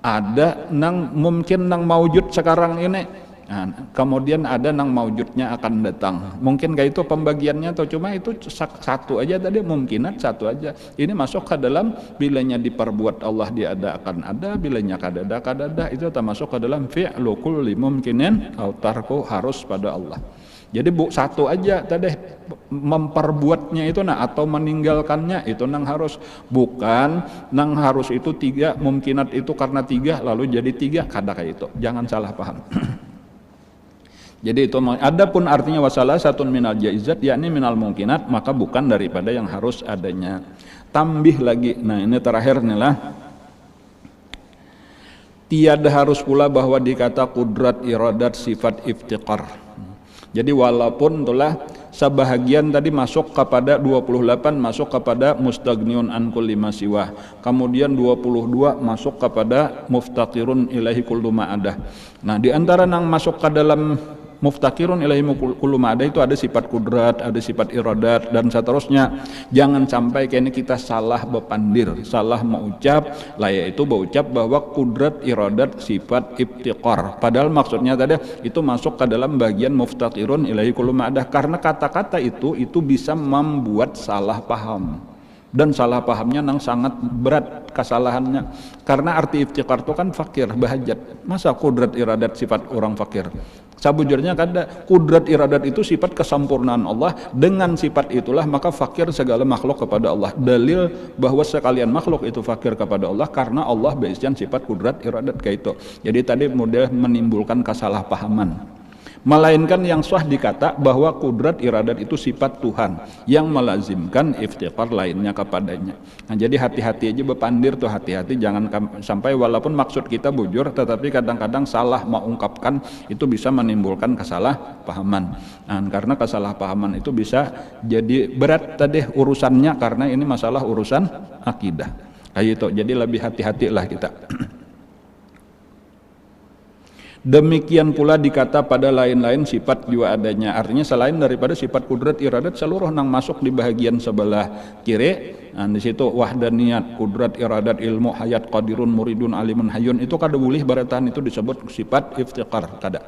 ada nang mungkin nang maujud sekarang ini. Nah, kemudian ada nang maujudnya akan datang. Mungkin kayak itu pembagiannya atau cuma itu satu aja tadi, mungkinat satu aja. Ini masuk ke dalam bilanya diperbuat Allah diada-akan ada, bilanya kadada itu termasuk ke dalam fi'lu kulli mumkinin atau tarku harus pada Allah. Jadi satu aja tadi memperbuatnya itu atau meninggalkannya itu nang harus, bukan nang harus itu 3, mungkinat itu karena 3 lalu jadi 3, kada kayak itu. Jangan salah paham. Jadi itu adapun artinya wasalasatun minal jaizat yakni minal mungkinat, maka bukan daripada yang harus adanya. Tambih lagi. Nah, ini terakhir nih lah. Tiada harus pula bahwa dikata kudrat iradat sifat iftiqar. Jadi walaupun itulah sebahagian tadi masuk kepada 28 masuk kepada mustagniun an kulli ma siwah. Kemudian 22 masuk kepada muftaqirun ilaihi kullu ma adah. Nah, di antara nang masuk ke dalam muftaqirun ilaihi kullu ma adah itu ada sifat kudrat, ada sifat iradat dan seterusnya. Jangan sampai kayaknya kita salah bepandir, salah mengucap, lah yaitu berucap bahwa kudrat iradat sifat iftiqar. Padahal maksudnya tadi itu masuk ke dalam bagian muftaqirun ilaihi kullu ma adah, karena kata-kata itu bisa membuat salah paham. Dan salah pahamnya nang sangat berat kesalahannya, karena arti iftiqar itu kan fakir, bahajat. Masa kudrat iradat sifat orang fakir? Sabujurnya kada, kudrat iradat itu sifat kesempurnaan Allah, dengan sifat itulah maka fakir segala makhluk kepada Allah. Dalil bahwa sekalian makhluk itu fakir kepada Allah karena Allah basian sifat kudrat iradat kayak itu. Jadi tadi mudah menimbulkan kesalahpahaman. Melainkan yang sah dikata bahwa kudrat iradat itu sifat Tuhan yang melazimkan iftiqar lainnya kepadanya. Nah, jadi hati-hati aja bepandir tuh, hati-hati jangan sampai walaupun maksud kita bujur tetapi kadang-kadang salah mengungkapkan, itu bisa menimbulkan kesalahpahaman. Nah, karena kesalahpahaman itu bisa jadi berat tadi urusannya karena ini masalah urusan akidah. Kayak itu. Jadi lebih hati-hatilah kita. Demikian pula dikata pada lain-lain sifat juga adanya. Artinya selain daripada sifat kudrat iradat seluruh nang masuk di bahagian sebelah kiri. Nah, di situ wahdaniyat, kudrat iradat, ilmu, hayat, qadirun, muridun, alimun, hayyun itu kada boleh baratan, itu disebut sifat iftiqar kada.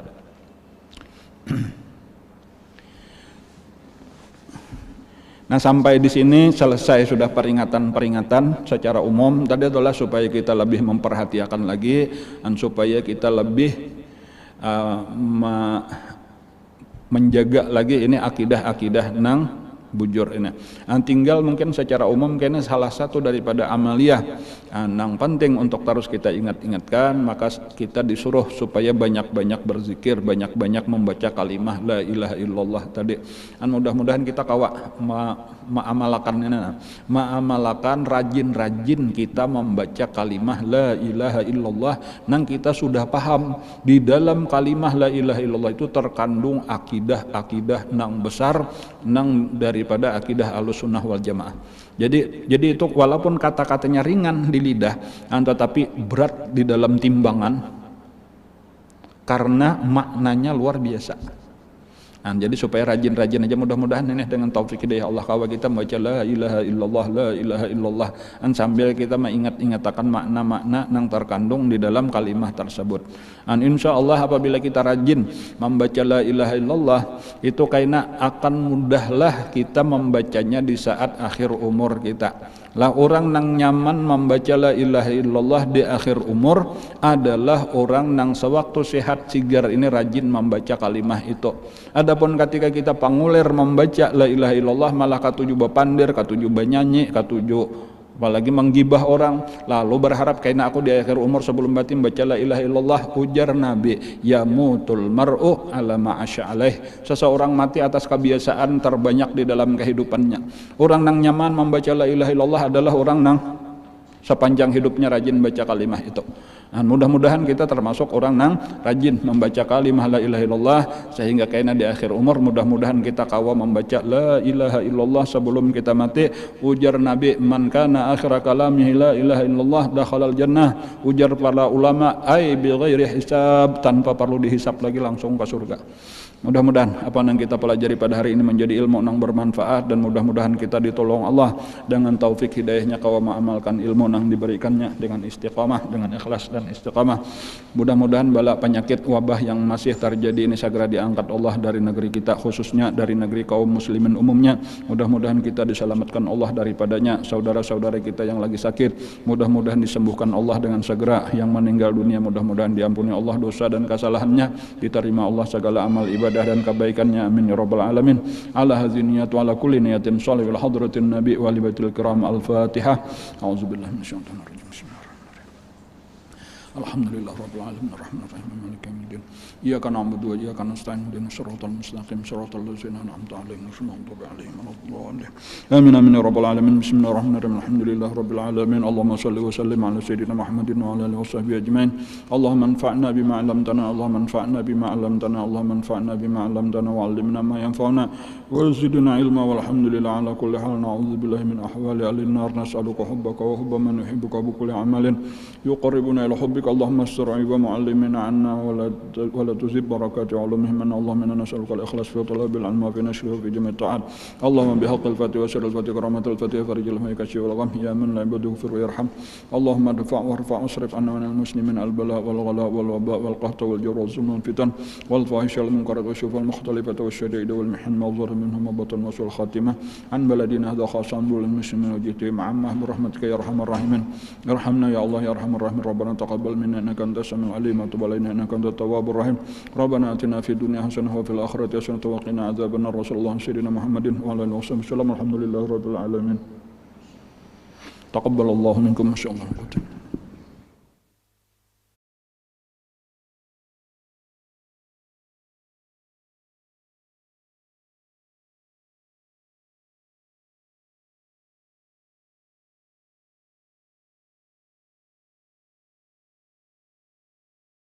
Nah, sampai di sini selesai sudah peringatan-peringatan secara umum. Tadi adalah supaya kita lebih memperhatikan lagi dan supaya kita lebih menjaga lagi ini akidah-akidah nang bujur ini. Tinggal mungkin secara umum kayaknya salah satu daripada amaliyah nang penting untuk terus kita ingat-ingatkan, maka kita disuruh supaya banyak-banyak berzikir, banyak-banyak membaca kalimah la ilaha illallah tadi. Mudah-mudahan kita kawa ma'amalakan ini, ma'amalakan rajin-rajin kita membaca kalimah la ilaha illallah. Nang kita sudah paham di dalam kalimah la ilaha illallah itu terkandung akidah-akidah nang besar, nang daripada akidah Ahlussunnah wal Jamaah. Jadi itu walaupun kata-katanya ringan di lidah, tetapi berat di dalam timbangan karena maknanya luar biasa. Jadi supaya rajin-rajin aja, mudah-mudahan ini dengan taufik hidayah Allah kawa kita membaca la ilaha illallah, la ilaha illallah, sambil kita mengingat-ingatkan makna-makna yang terkandung di dalam kalimah tersebut. Insya Allah apabila kita rajin membaca la ilaha illallah, itu kayaknya akan mudahlah kita membacanya di saat akhir umur kita. Lah orang nang nyaman membaca la ilaha illallah di akhir umur adalah orang nang sewaktu sehat sigar ini rajin membaca kalimah itu. Adapun ketika kita pangulir membaca la ilaha illallah malah katuju bepandir, katuju banyanyi, katuju apalagi menggibah orang, lalu berharap kayaknya aku di akhir umur sebelum mati baca la ilaha illallah. Ujar Nabi, yamutul mar'u ala ma'asya alaih, seseorang mati atas kebiasaan terbanyak di dalam kehidupannya. Orang nang nyaman membaca la ilaha illallah adalah orang nang sepanjang hidupnya rajin baca kalimah itu. Mudah-mudahan kita termasuk orang nang rajin membaca kalimah la ilaha illallah, sehingga kayaknya di akhir umur mudah-mudahan kita kawa membaca la ilaha illallah sebelum kita mati. Ujar Nabi, man kana akhir kalamihi la ilaha illallah dakhalal jannah. Ujar para ulama, ai bi ghairi hisab, tanpa perlu dihisap lagi langsung ke surga. Mudah-mudahan apa yang kita pelajari pada hari ini menjadi ilmu yang bermanfaat, dan mudah-mudahan kita ditolong Allah dengan taufik hidayahnya kawa mengamalkan ilmu yang diberikannya dengan istiqamah, dengan ikhlas dan istiqamah. Mudah-mudahan bala penyakit wabah yang masih terjadi ini segera diangkat Allah dari negeri kita, khususnya dari negeri kaum muslimin umumnya. Mudah-mudahan kita diselamatkan Allah daripadanya. Saudara-saudara kita yang lagi sakit, mudah-mudahan disembuhkan Allah dengan segera. Yang meninggal dunia, mudah-mudahan diampuni Allah dosa dan kesalahannya, diterima Allah segala amal ibadah dan kebaikannya, amin ya rabbal alamin. Ala hadhihi niyat wa ala kulli niyatin shalih wal hadratin nabi wa libatil kiram. Al-Fatihah. A'udzubillahi minasyaitonir rajim. Alhamdulillah rabbil alamin arrahmanir rahim maliki yaumiddin. Iyyaka na'budu wa iyyaka nasta'in ihdinas siratal mustaqim siratal ladzina an'amta 'alaihim ghairil maghdubi 'alaihim waladdallin. Amin amin ya rabbal alamin. Bismillahirrahmanirrahim. Alhamdulillah rabbil alamin. Allahumma shalli wa sallim ala sayyidina Muhammadin wa ala alihi washabbihi ajmain. Allahumma anfa'na bima 'allamtana, Allahumma anfa'na bima 'allamtana, Allahumma anfa'na bima 'allamtana wa 'allimna ma yanfa'una wa zidna ilma. Walhamdulillah ala kulli hal. Na'udzu billahi min ahwali ahlin nar. Nas'aluka hubbaka wa hubba man yuhibbuka bi kulli 'amalin yuqarribuna ila hubbika. Allahumma asri' wa mu'allimina 'anna wa la tuzib barakati 'ulumihim. Allahumma inna nas'aluka al-ikhlas fi talabil 'ilmi wa fi nashrihi fi jami' ta'at. Allahumma bihaqqil Fatiha wa sirril Fatiha karamatul Fatiha farijil hammi kasyif wal gham ya man la yabudu fir yarham. Allahumma dfa' warfa' wasrif 'anna minal muslimin al-bala wal ghala wal waba wal qahta wal jawr wal zulm wal fitan wal fahisha wal munkarat wa syufa al mukhtalifata wa syada'id wal mihan ma dhahara minhum wa batan wa sul khatimah an baladina hadha khasan bil muslimin wa jiti ma'amma bi rahmatika ya arhamar rahimin. Irhamna ya Allah ya arhamar rahimin. Rabbana taqabbal minna innaka antas samiul alim wa tub alaina innaka antat tawwabur rahim. Rabbana atina fid dunya hasanah wa fil akhirati hasanah wa qina adzabannar. Rasulullah sayyidina Muhammadin wa ala alihi wasallam. Alhamdulillahirabbil alamin. Taqabbalallahu minkum masyaallah.